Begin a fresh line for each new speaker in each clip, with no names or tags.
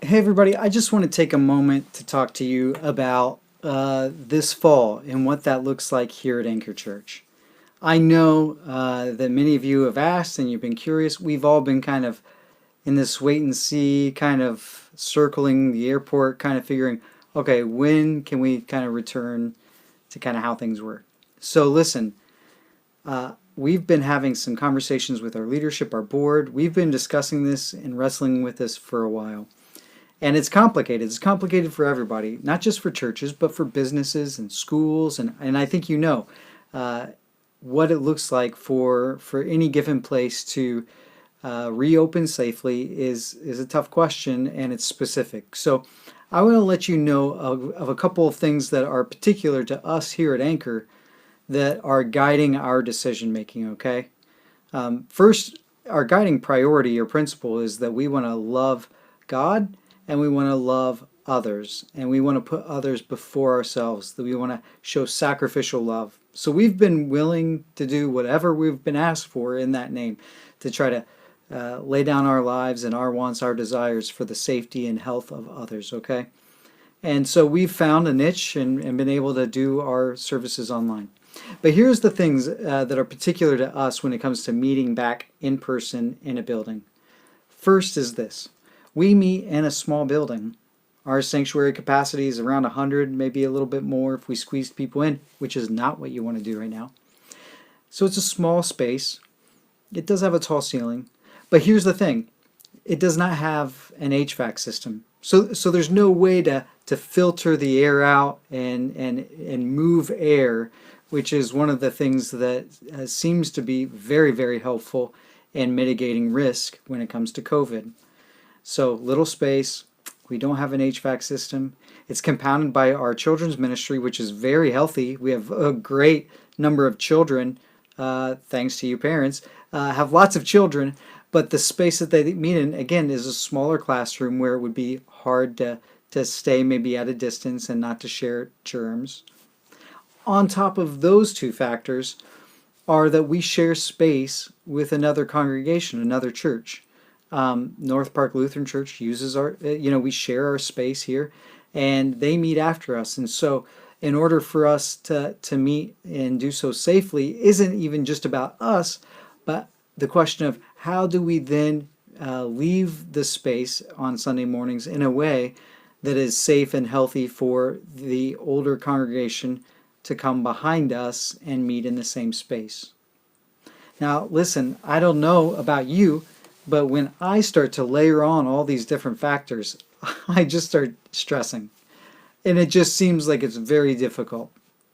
Hey, everybody, I just want to take a moment to talk to you about this fall and what that looks like here at Anchor Church. I know that many of you have asked and you've been curious. We've all been kind of in this wait and see, kind of circling the airport, kind of figuring, okay, when can we kind of return to kind of how things were? So, listen, we've been having some conversations with our leadership, our board. We've been discussing this and wrestling with this for a while. And it's complicated. It's complicated for everybody, not just for churches, but for businesses and schools. And I think you know uh, what it looks like for any given place to reopen safely is a tough question, and it's specific. So I want to let you know of a couple of things that are particular to us here at Anchor that are guiding our decision making, okay? First, our guiding priority or principle is that we want to love God and we want to love others and we want to put others before ourselves, that we want to show sacrificial love. So we've been willing to do whatever we've been asked for in that name to try to lay down our lives and our wants, our desires for the safety and health of others, okay? And so we've found a niche and been able to do our services online. But here's the things that are particular to us when it comes to meeting back in person in a building. First is this: we meet in a small building. Our sanctuary capacity is around 100, maybe a little bit more if we squeezed people in, which is not what you want to do right now. So it's a small space. It does have a tall ceiling. But here's the thing: it does not have an HVAC system. So there's no way to filter the air out and move air, which is one of the things that seems to be very, very helpful in mitigating risk when it comes to COVID. So little space, we don't have an HVAC system. It's compounded by our children's ministry, which is very healthy. We have a great number of children, thanks to you parents, have lots of children, but the space that they meet in, again, is a smaller classroom where it would be hard to stay maybe at a distance and not to share germs. On top of those two factors are that we share space with another congregation, another church. North Park Lutheran Church uses we share our space here, and they meet after us. And so, in order for us to meet and do so safely, isn't even just about us, but the question of how do we then leave the space on Sunday mornings in a way that is safe and healthy for the older congregation to come behind us and meet in the same space. Now, listen, I don't know about you, but when I start to layer on all these different factors, I just start stressing. And it just seems like it's very difficult.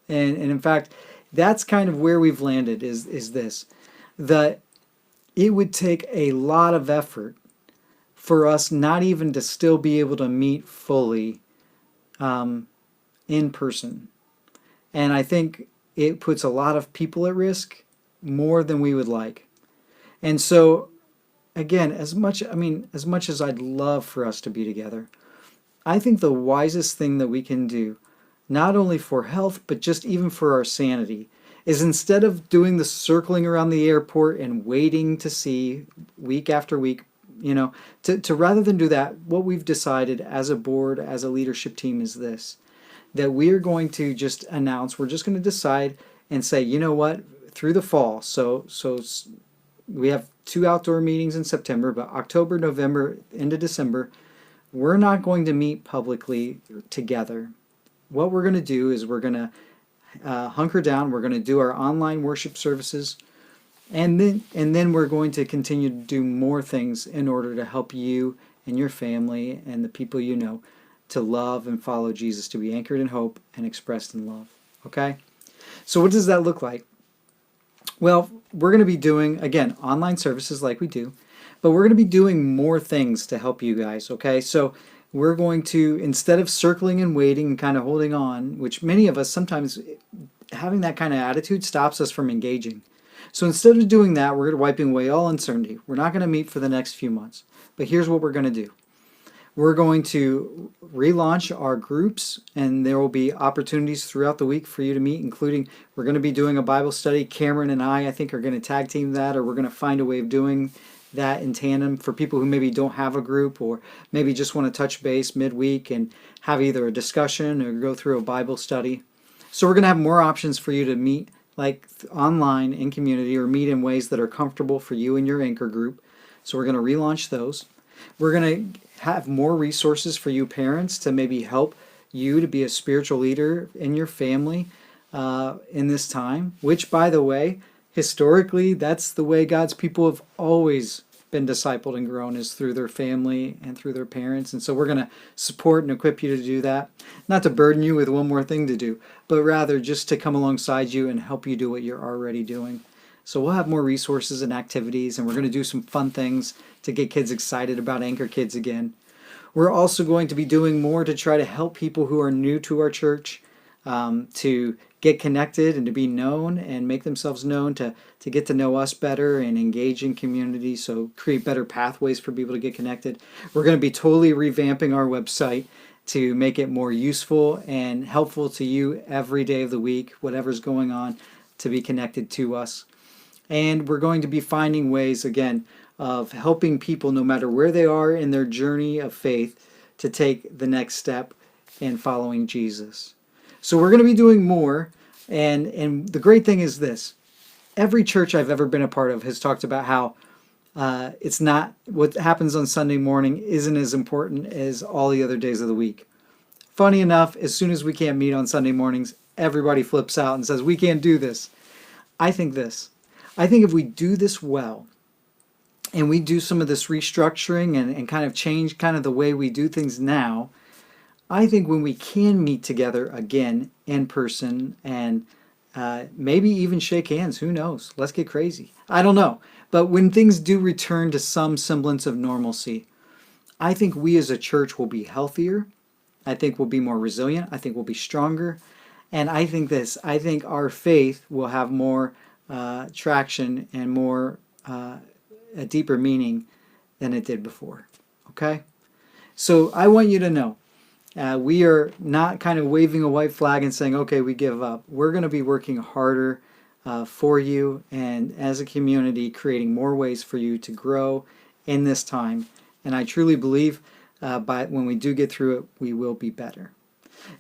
And in fact, that's kind of where we've landed is this: that it would take a lot of effort for us not even to still be able to meet fully in person. And I think it puts a lot of people at risk more than we would like. And so, again, as much as I'd love for us to be together, I think the wisest thing that we can do, not only for health, but just even for our sanity, is instead of doing the circling around the airport and waiting to see week after week, to rather than do that, what we've decided as a board, as a leadership team is this: that we are going to just announce, we're just going to decide and say, you know what, through the fall, so we have 2 outdoor meetings in September, but October, November, into December, we're not going to meet publicly together. What we're going to do is we're going to hunker down. We're going to do our online worship services, and then we're going to continue to do more things in order to help you and your family and the people you know to love and follow Jesus, to be anchored in hope and expressed in love. Okay? So what does that look like? Well, we're going to be doing, again, online services like we do, but we're going to be doing more things to help you guys, okay? So we're going to, instead of circling and waiting and kind of holding on, which many of us sometimes, having that kind of attitude stops us from engaging. So instead of doing that, we're wiping away all uncertainty. We're not going to meet for the next few months. But here's what we're going to do. We're going to relaunch our groups, and there will be opportunities throughout the week for you to meet, including we're going to be doing a Bible study. Cameron and I think, are going to tag team that, or we're going to find a way of doing that in tandem for people who maybe don't have a group or maybe just want to touch base midweek and have either a discussion or go through a Bible study. So we're going to have more options for you to meet like online in community or meet in ways that are comfortable for you and your anchor group. So we're going to relaunch those. We're going to have more resources for you parents to maybe help you to be a spiritual leader in your family in this time, which, by the way, historically, that's the way God's people have always been discipled and grown, is through their family and through their parents. And so we're going to support and equip you to do that. Not to burden you with one more thing to do, but rather just to come alongside you and help you do what you're already doing. So we'll have more resources and activities, and we're going to do some fun things to get kids excited about Anchor Kids again. We're also going to be doing more to try to help people who are new to our church to get connected and to be known and make themselves known, to get to know us better and engage in community, so create better pathways for people to get connected. We're going to be totally revamping our website to make it more useful and helpful to you every day of the week, whatever's going on, to be connected to us. And we're going to be finding ways, again, of helping people, no matter where they are in their journey of faith, to take the next step in following Jesus. So we're going to be doing more, and the great thing is this. Every church I've ever been a part of has talked about how it's not, what happens on Sunday morning isn't as important as all the other days of the week. Funny enough, as soon as we can't meet on Sunday mornings, everybody flips out and says, we can't do this. I think if we do this well, and we do some of this restructuring and kind of change kind of the way we do things now, I think when we can meet together again in person and maybe even shake hands, who knows? Let's get crazy. I don't know. But when things do return to some semblance of normalcy, I think we as a church will be healthier. I think we'll be more resilient. I think we'll be stronger. And I think our faith will have more traction and more a deeper meaning than it did before. Okay? So I want you to know, we are not kind of waving a white flag and saying, okay, we give up. We're going to be working harder for you, and as a community, creating more ways for you to grow in this time. And I truly believe when we do get through it, we will be better.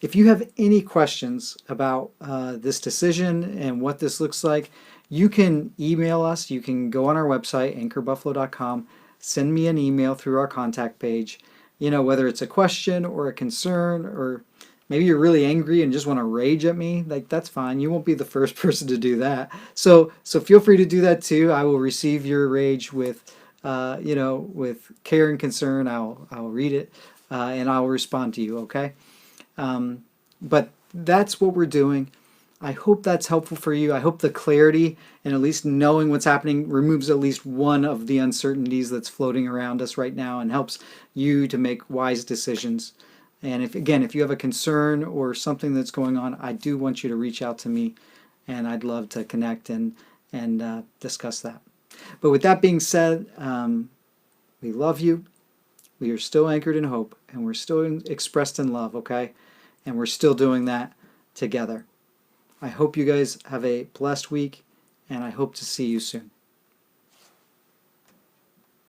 If you have any questions about this decision and what this looks like, you can email us. You can go on our website, anchorbuffalo.com, send me an email through our contact page. Whether it's a question or a concern, or maybe you're really angry and just want to rage at me, like, that's fine. You won't be the first person to do that. So feel free to do that too. I will receive your rage with care and concern. I'll read it and I'll respond to you. Okay. But that's what we're doing. I hope that's helpful for you. I hope the clarity and at least knowing what's happening removes at least one of the uncertainties that's floating around us right now and helps you to make wise decisions. And if you have a concern or something that's going on, I do want you to reach out to me, and I'd love to connect and discuss that. But with that being said, we love you. We are still anchored in hope, and we're still expressed in love, okay? And we're still doing that together. I hope you guys have a blessed week, and I hope to see you soon.